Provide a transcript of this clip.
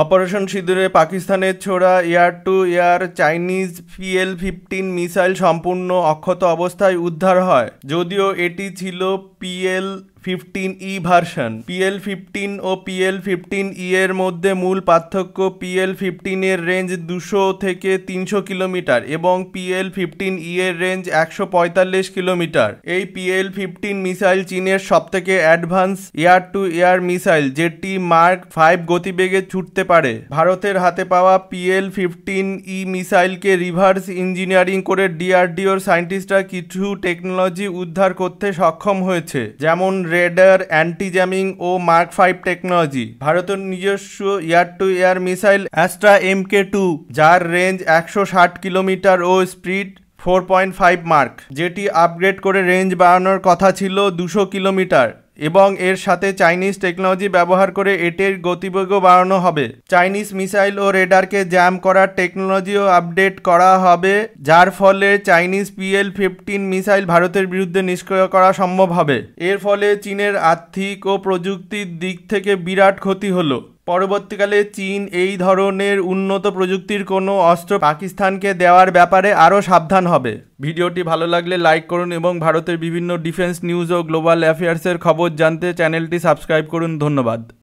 Operation সিঁদুরে পাকিস্তানের ছোড়া air two air Chinese PL-15 missile সম্পূর্ণ অক্ষত অবস্থায় উদ্ধার হয়। যদিও এটি ছিল PL-15E ভার্সন। PL-15 ও PL-15E এর মধ্যে মূল পার্থক্য PL-15 এর রেঞ্জ 200 থেকে 300 কিলোমিটার এবং PL-15E এর রেঞ্জ 145 কিলোমিটার। এই PL-15 মিসাইল চীনের সবথেকে advance air two air missile, যেটি মার্ক 5 গতিবেগে ছুটতে পারে। ভারতের হাতে পাওয়া PL-15E মিসাইলকে রিভার্স ইঞ্জিনিয়ারিং করে DRDOর সায়েন্টিস্টরা কিছু টেকনোলজি উদ্ধার করতে সক্ষম হয়েছে, যেমন রেডার, অ্যান্টি জ্যামিং ও মার্ক 5 টেকনোলজি। ভারতের নিজস্ব air two air missile Astra MK2, যার রেঞ্জ 160 কিলোমিটার ও স্পিড 4.5 মার্ক, যেটি আপগ্রেড করে রেঞ্জ বাড়ানোর কথা ছিল 200 কিলোমিটার এবং এর সাথে চাইনিজ টেকনোলজি ব্যবহার করে এটির গতিবেগও বাড়ানো হবে। চাইনিজ মিসাইল ও রেডারকে জ্যাম করার টেকনোলজিও আপডেট করা হবে, যার ফলে চাইনিজ PL-15 মিসাইল ভারতের বিরুদ্ধে নিষ্ক্রিয় করা সম্ভব হবে। এর ফলে চীনের আর্থিক ও প্রযুক্তির দিক থেকে বিরাট ক্ষতি হলো। পরবর্তীকালে চীন এই ধরনের উন্নত প্রযুক্তির কোনো অস্ত্র পাকিস্তানকে দেওয়ার ব্যাপারে আরও সাবধান হবে। ভিডিওটি ভালো লাগলে লাইক করুন এবং ভারতের বিভিন্ন ডিফেন্স নিউজ ও গ্লোবাল অ্যাফেয়ার্সের খবর জানতে চ্যানেলটি সাবস্ক্রাইব করুন। ধন্যবাদ।